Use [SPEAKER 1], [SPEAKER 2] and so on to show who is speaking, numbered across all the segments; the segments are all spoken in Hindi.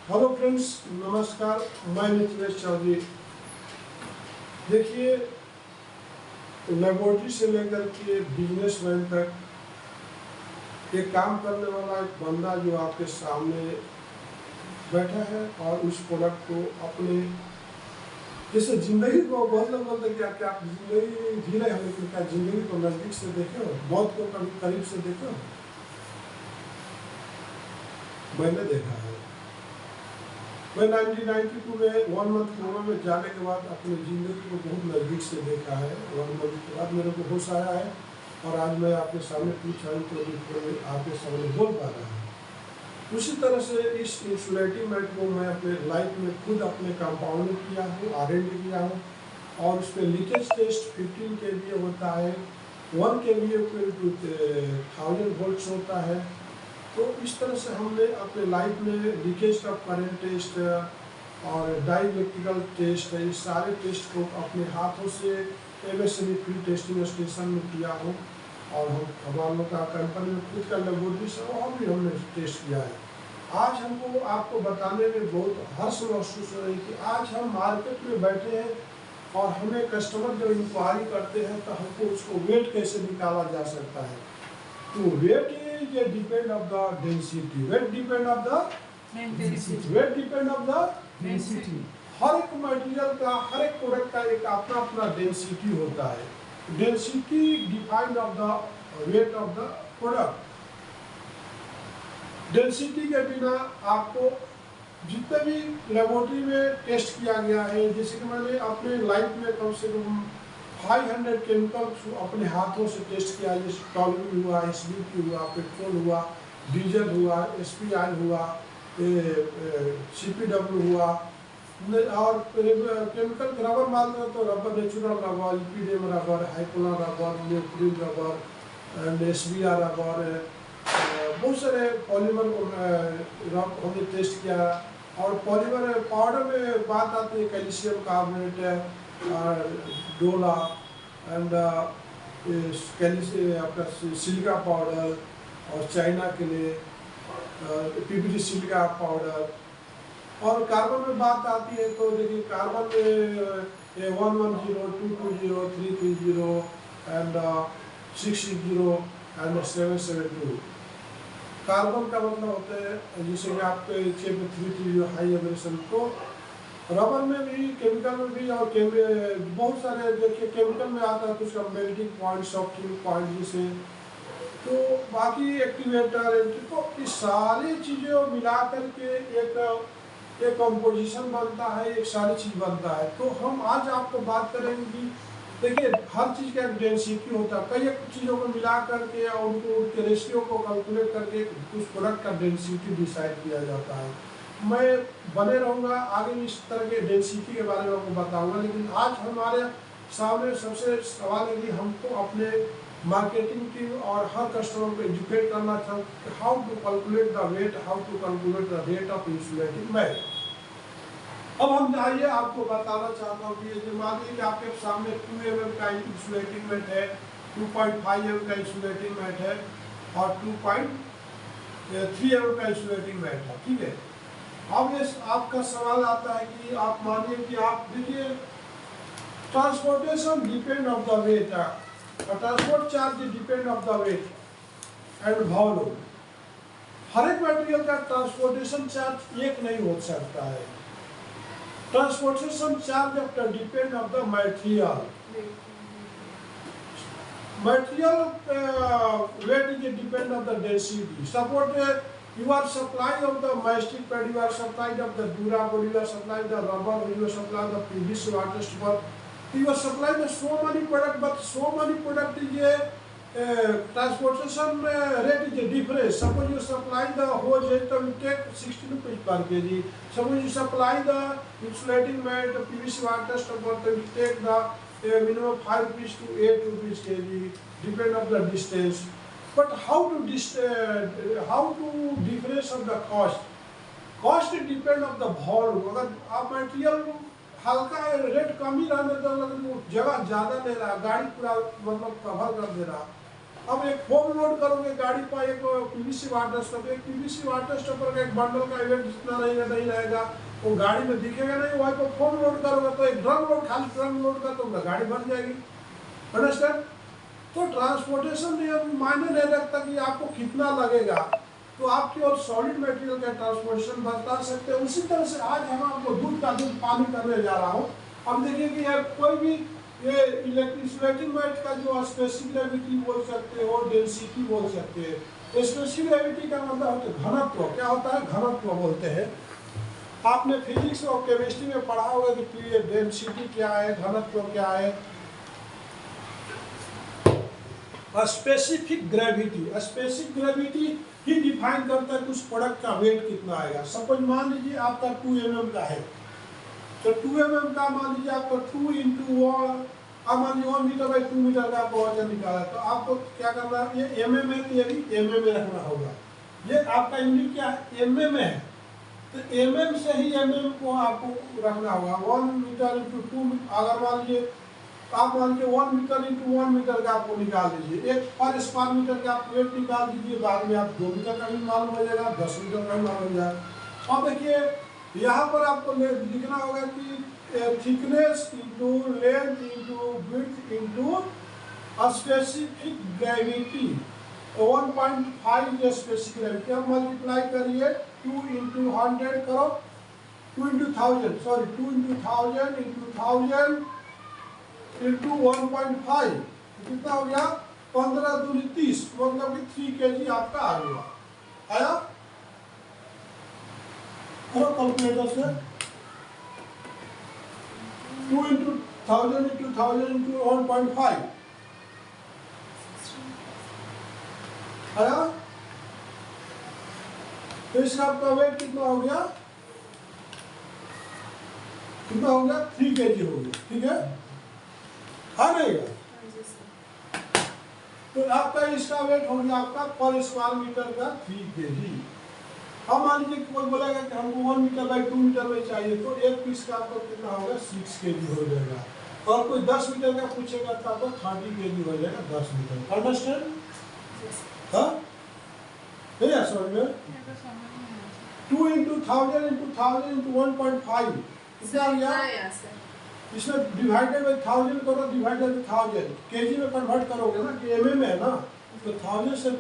[SPEAKER 1] हेलो फ्रेंड्स, नमस्कार। मैं मिथिलेश चौधरी। देखिए, लेबोरेटरी से लेकर के बिजनेसमैन तक एक काम करने वाला एक बंदा जो आपके सामने बैठा है और उस प्रोडक्ट को अपने जैसे जिंदगी को बहुत लोग बोलते हैं कि आप जिंदगी जी रहे हो, लेकिन क्या जिंदगी को नज़दीक से देखे हो, मौत को कभी करीब से देखे हो? मैंने देखा है। मैं 1992 में 1 मंथ कोमा में जाने के बाद अपनी ज़िंदगी को बहुत नज़दीक से देखा है। 1 मंथ के बाद मेरे को होश आया है और आज मैं आपके सामने पूछा हूँ तो आपके सामने बोल पा रहा हूँ। उसी तरह से इस इंसुलेटिंग मैट को मैं अपने लाइफ में खुद अपने कंपाउंड किया हूँ, R&D किया हूँ और उस पर लीकेज टेस्ट 15 kVA होता है, 1 kVA टू 1000 वोल्ट्स होता है। तो इस तरह से हमने अपने लाइफ में लीकेज का करंट टेस्ट और डाइलेक्ट्रिकल टेस्ट, इस सारे टेस्ट को अपने हाथों से MSME फील्ड टेस्टिंग स्टेशन में किया हूँ और हमारे लोग का कंपनी में खुद का लेबोरेटरी से वहाँ भी हमने टेस्ट किया है। आज हमको आपको बताने में बहुत हर्ष महसूस हो रही है कि आज हम मार्केट में बैठे हैं और हमें कस्टमर जब इंक्वायरी करते हैं तो हमको उसको वेट कैसे निकाला जा सकता है। तो wait depend of the density. Weight depend of the
[SPEAKER 2] density.
[SPEAKER 1] Weight depend of the
[SPEAKER 2] density.
[SPEAKER 1] हर एक मटेरियल का, हर एक प्रोडक्ट का एक अपना अपना डेंसिटी होता है। Density defined of the weight of the product. Density के बिना आपको जितने भी लेबोरेटरी में टेस्ट किया गया है, जैसे कि मैंने अपने लाइफ में कम से कम 500 केमिकल अपने हाथों से टेस्ट किया, जैसे टॉलवी हुआ, SBP हुआ, पेट्रोल हुआ, डीजल हुआ, SPI हुआ, CPW हुआ और केमिकल रबर मानते हैं तो rubber, natural rubber, EPDM rubber, Hypalon rubber, न्यूक्लिन रबर एंड SBR रबर, बहुत सारे पॉलीमर हमने टेस्ट किया। और पॉलीमर पाउडर में बात आती है कैल्शियम कार्बोनेट, डोला एंड आपका सिलिका पाउडर और चाइना के लिए PVD सिलिका पाउडर। और कार्बन में बात आती है तो देखिए कार्बन में 110, 220, 330 एंड 660 एंड 772। कार्बन का मतलब होता है जैसे कि आपके 330 हाई एब्रेशन। तो रबर में भी, केमिकल में भी और बहुत सारे देखिए केमिकल में आता है तो उसका मेल्टिंग पॉइंट, सॉफ्टनिंग पॉइंट जैसे, तो बाकी एक्टिवेटर, तो इस सारी चीज़ें मिला करके एक कंपोजिशन बनता है, एक सारी चीज़ बनता है। तो हम आज आपको बात करेंगे कि देखिए हर चीज़ का एक डेंसिटी होता है, कई एक चीज़ों को मिला करके और उनके रेशियो को कैलकुलेट करके उस प्रोडक्ट का डेंसिटी डिसाइड किया जाता है। मैं बने रहूँगा आगे इस तरह के डेंसिटी के बारे में आपको बताऊँगा, लेकिन आज हमारे सामने सबसे सवाल है कि हमको अपने मार्केटिंग टीम और हर कस्टमर को एजुकेट करना था कि how to calculate the weight, how to calculate the rate of insulating mat. अब हम आइए आपको बताना चाहता हूँ कि ये मान लीजिए कि आपके सामने 2 mm का इंसुलेटिंग मैट है, 2.5 mm का इंसुलेटिंग मैट है और 2.3 mm का इंसुलेटिंग मैट है, ठीक है। अब ये आपका सवाल आता है कि आप मानिए कि आप देखिए transportation depend of the weight, transport charge depend of the weight and volume. हर एक मटेरियल का ट्रांसपोर्टेशन चार्ज एक नहीं हो सकता है। Transportation charge of the depend of the material weight is depend of the density. Suppose you are supplying of the mastic pad, you are supplying of the durable, you are supplying the rubber, you are supplying the PVC water stripper, you are supplying the so many product, but so many product is a transportation rate is different. Suppose you supply the hose, you take 60 rupees per kg. Suppose you supply the insulating mat, PVC water stripper, you take the minimum 5 rupees to 8 rupees kg, depend on the distance. But how to difference of the cost? Cost depend on the volume. अगर आप मटेरियल हल्का रेट कम ही रहने तो जगह ज़्यादा ले रहा है, गाड़ी पूरा मतलब कवर कर दे रहा, अब एक फोम लोड करोगे गाड़ी पर एक पीवीसी वाटर स्टॉपर, एक पीवीसी वाटर स्टॉपर का एक बंडल का वेट जितना नहीं रहेगा वो गाड़ी में दिखेगा नहीं। वहीं पर फोम लोड करोगे तो एक ड्रम लोड, खाली ड्रम लोड का तो गाड़ी बन जाएगी। अंडरस्टैंड? तो ट्रांसपोर्टेशन में मायने नहीं रखता कि आपको कितना लगेगा, तो आपकी और सॉलिड मटेरियल का ट्रांसपोर्टेशन बता सकते हैं। उसी तरह से आज हम आपको दूध का दूध पानी करने जा रहा हूँ। अब देखिए कि यार कोई भी ये इलेक्ट्रिक मैट का जो स्पेसिफिक ग्रेविटी बोल सकते हो, डेंसिटी बोल सकते हैं। स्पेसिफिक ग्रेविटी का मतलब होता है घनत्व। क्या होता है? घनत्व बोलते हैं। आपने फिजिक्स और केमिस्ट्री में पढ़ा होगा कि डेंसिटी क्या है, घनत्व क्या है। स्पेसिफिक ग्रेविटी ही डिफाइन करता है कि उस प्रोडक्ट का वेट कितना आएगा। सपोज मान लीजिए आपका 2 mm का है, तो 2 mm का मान लीजिए आपको 2 × 1, अब मान लीजिए 1 मीटर बाई 2 मीटर का आपको वजन निकाला, तो आपको क्या करना है? ये mm है तो ये भी mm में रखना होगा। ये आपका यूनिट क्या है? mm है, तो mm से ही mm को आपको रखना होगा। 1 मीटर × 2, अगर मान लीजिए आप मान लीजिए 1 मीटर × 1 मीटर का आपको निकाल दीजिए, एक पर स्क्वायर मीटर का आप वेट निकाल दीजिए। बाद में आप 2 मीटर का भी मालूम हो जाएगा, 10 मीटर का भी मालूम हो जाएगा। अब देखिए यहाँ पर आपको लिखना होगा कि thickness into length into width into specific gravity, 1.5 specific gravity. अब मल्टीप्लाई करिए 2 × 100 करो, 2 × 1000 सॉरी 2 × 1000 × 1000 इंटू 1.5 कितना हो गया? 15 दूनी 30, मतलब कि 3 kg आपका आ गया। आया? करो कैलकुलेटर से। 2 × 1000 × 1000 × 1.5 आया? तो इसका आपका वेट कितना हो गया? कितना हो गया? 3 kg हो गया। ठीक है? हाँ नहीं है? तो आपका इसका वेट हो गया आपका पर स्क्वायर मीटर का 3 kg। अब मान लीजिए कोई बोलेगा कि हमको 1 मीटर बाई 2 मीटर में चाहिए, तो एक पीस का आपको कितना होगा? 6 kg हो जाएगा। और कोई 10 मीटर का पूछेगा तो आपको 30 kg हो जाएगा, 10 मीटर। अंडरस्टैंड? हाँ नहीं है समझ में? 2 × 1000 × 1000 × 1.5 कितना हो गया? इसमें डिवाइडेड बाई 1000 करो, डिवाइडेड बाई 1000 केजी में कन्वर्ट करोगे ना, कि mm है ना, तो 1000 से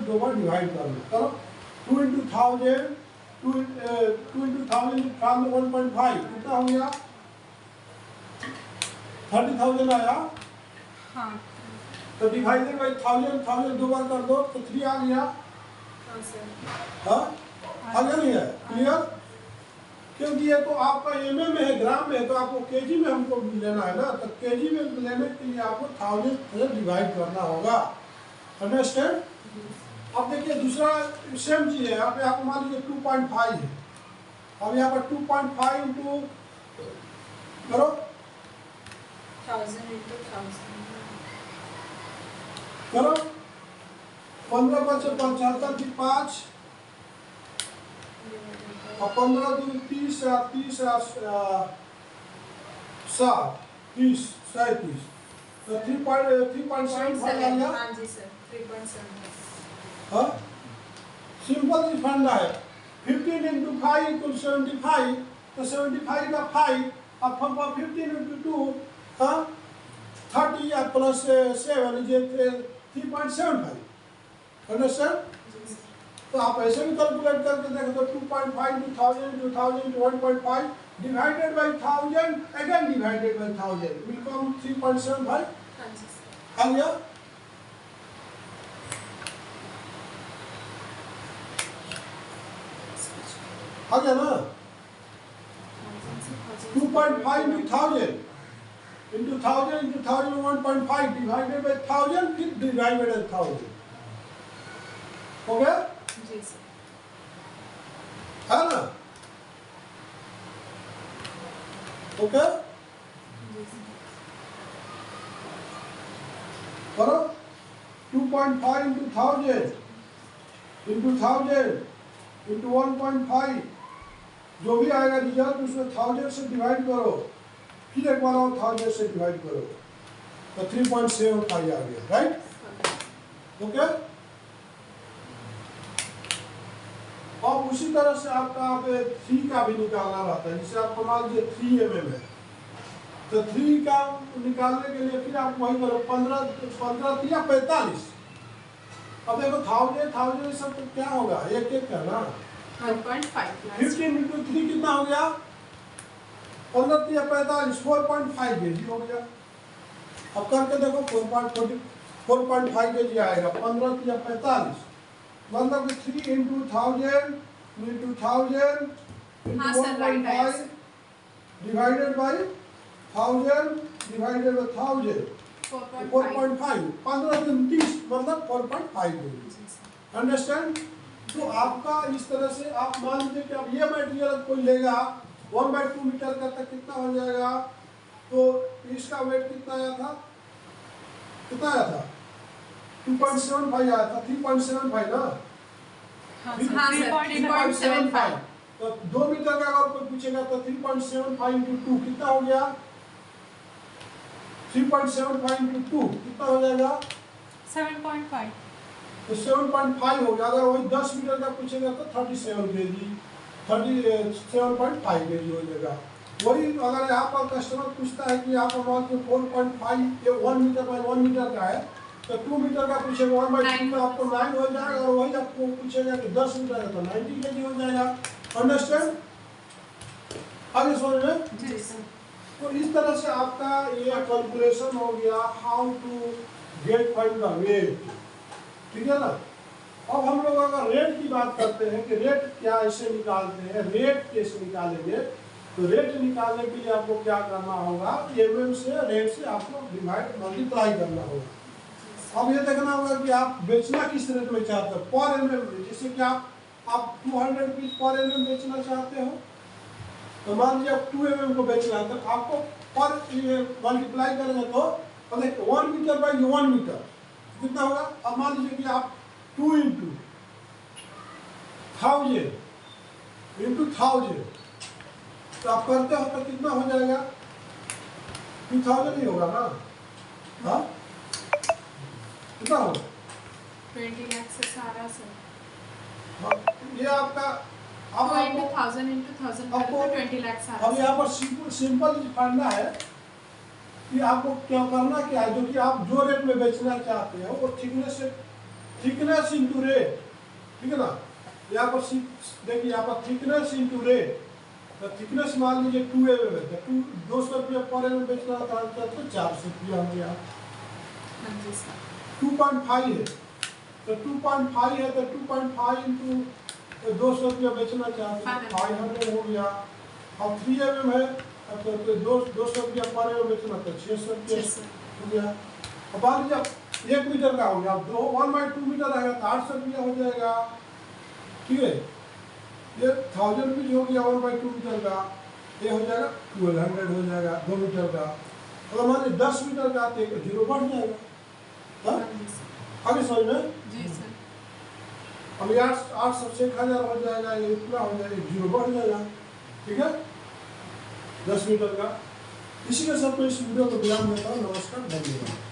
[SPEAKER 1] 2 बार डिवाइड कर लो। करो 2 × 1000 2 × 1000 1.5 कितना हो गया? 30,000 आया।
[SPEAKER 2] हाँ।
[SPEAKER 1] तो डिवाइडेड बाई 1000 2 बार कर दो तो 3 आ गया। हाँ आ गया नहीं है? क्लियर? क्योंकि ये तो आपका mm में है, ग्राम में है, तो आपको केजी में हमको लेना है ना, तो केजी में लेने के लिए आपको 1000 से डिवाइड करना होगा। अंडरस्टैंड? अब देखिए दूसरा सेम चीज है। अब यहाँ पर मान लीजिए 2.5 है। अब यहाँ पर 2.5 इंटू करो
[SPEAKER 2] 1000 × 1000
[SPEAKER 1] करो 15 × 5 = 75 की 5 और 15 दूनी 30 30 7 30 37 तो 3.75 आ गया।
[SPEAKER 2] हाँ जी सर 3.7।
[SPEAKER 1] हाँ सिंपल सी फंडा है। 15 × 5 = 75, तो 75 का 5 अब 15 × 2 हाँ 30 या प्लस 7 लीजिए 3.75। अंडरस्टैंड? तो आप ऐसे भी कैलकुलेट करके देखें तो 2.5 × 1000 × 1000 × 1.5 divided by 1000 again divided by 1000 will come 3.75। आ गया? आ गया ना? 2.5 × 1000 × 1000 × 1000 1.5 डिवाइडेड बाई 1000 फिर डिवाइडेड बाई 1000 हो गया?
[SPEAKER 2] जी सर।
[SPEAKER 1] है ना? ओके करो 2.5 × 1000 × 1.5 जो भी आएगा रिजल्ट उसमें 1000 से डिवाइड करो, फिर एक बार और 1000 से डिवाइड करो तो 3.75 आ गया। राइट? ओके। और उसी तरह से आपका 3 का भी निकालना रहता है, जिसे आपको मान लीजिए 3 mm है, तो 3 का निकालने के लिए फिर आप वही करो 15 या 45। अब देखो 1000 सब तो क्या होगा, एक एक का ना
[SPEAKER 2] 1.5
[SPEAKER 1] 15 इंटू 3 कितना हो गया, 15 या 45, 4.5 kg हो गया। अब करके देखो 4.5 kg आएगा, 15 या 45, मतलब कि 3 into 1000 into 1.5 divided by 1000 divided by 1000, 4.5, 15 दिन 30, मतलब 4.5 kg। अंडरस्टैंड। तो आपका इस तरह से आप मान लीजिए कि अब ये मटेरियल कोई लेगा 1/2 मीटर का, तक कितना हो जाएगा, तो इसका वेट कितना आया था, 2.75 आया था, 3.75 ना,
[SPEAKER 2] हाँ
[SPEAKER 1] 3.75। तो 2 मीटर का अगर कोई पूछेगा तो 3.75 इंटू 2 कितना हो गया, 3.75 इंटू 2 कितना हो जाएगा,
[SPEAKER 2] 7.5।
[SPEAKER 1] तो 7.5 हो गया। अगर वही 10 मीटर का पूछेगा तो 37 kg, 37.5 kg हो जाएगा। वही अगर यहाँ पर कस्टमर पूछता है कि आप मान लो 4.5 या 1 मीटर बाई 1 मीटर का है, तो 2 मीटर का पूछेगा 1/2 तो आपको 9 हो जाएगा, और वही आपको पूछेगा कि 10 मीटर है तो 90 kg हो जाएगा। अंडरस्टैंड। आगे समझ में।
[SPEAKER 2] जी सर।
[SPEAKER 1] तो इस तरह से आपका ये कैलकुलेशन हो गया, how to get find the weight, ठीक है ना। अब हम लोग अगर रेट की बात करते हैं कि रेट क्या ऐसे निकालते हैं, रेट कैसे निकालेंगे, तो रेट निकालने के लिए आपको क्या करना होगा, mm से रेट से आपको डिवाइड मल्टीप्लाई करना होगा। अब ये देखना होगा कि आप बेचना किस रेट में चाहते हो, पर mm में। जैसे कि आप 200 रुपीज पर mm बेचना चाहते हो, तो मान लीजिए आप 2 mm को बेचना है, तो आपको पर मल्टीप्लाई करेंगे तो 1 मीटर बाई 1 मीटर कितना होगा। अब मान लीजिए कि आप 2 इंटू 1000 इंटू 1000, तो आप करते हो तो कितना हो जाएगा, 2000 ही होगा ना, हाँ कितना होगा,
[SPEAKER 2] 20 लाख से सारा सर।
[SPEAKER 1] हाँ, ये आपका अब
[SPEAKER 2] 1000 into 1000
[SPEAKER 1] आपको
[SPEAKER 2] 20 लाख सारा।
[SPEAKER 1] अब यहाँ पर सिंपल फंडा है कि आपको क्या करना क्या है, जो कि आप जो रेट में बेचना चाहते हो वो थिकनेस इंटू रेट, ठीक है ना। यहाँ पर देखिए, यहाँ पर थिकनेस इंटू रेट, तो थिकनेस मान लीजिए 2 mm है, तो 200 रुपया पर mm बेचना था तो 400 रुपया हो गया। 2.5 है तो 2.5 है तो 2.5 इंटू 200 रुपया बेचना चाहते हैं 500 हो गया। अब 3 mm है तो 200 रुपया पर एम बेचना तो 600 रुपया हो गया। अब मान लीजिए 1 मीटर का हो गया, 1/2 मीटर रहेगा तो 800 रुपया हो जाएगा, ठीक है। ये 1000 रुपीज हो गया 1/2 मीटर का, ये हो जाएगा 1200 हो जाएगा 2 मीटर का। अगर मान लीजिए 10 मीटर का तो 0 बढ़ जाएगा। आगे समझ में।
[SPEAKER 2] जी सर।
[SPEAKER 1] अब 800 से 1000 हो जाएगा, ये पूरा हो जाएगा, 0 बढ़ जाएगा, ठीक है 10 मीटर का। इसी के साथ मैं इस वीडियो को विराम देता हूँ। नमस्कार, धन्यवाद।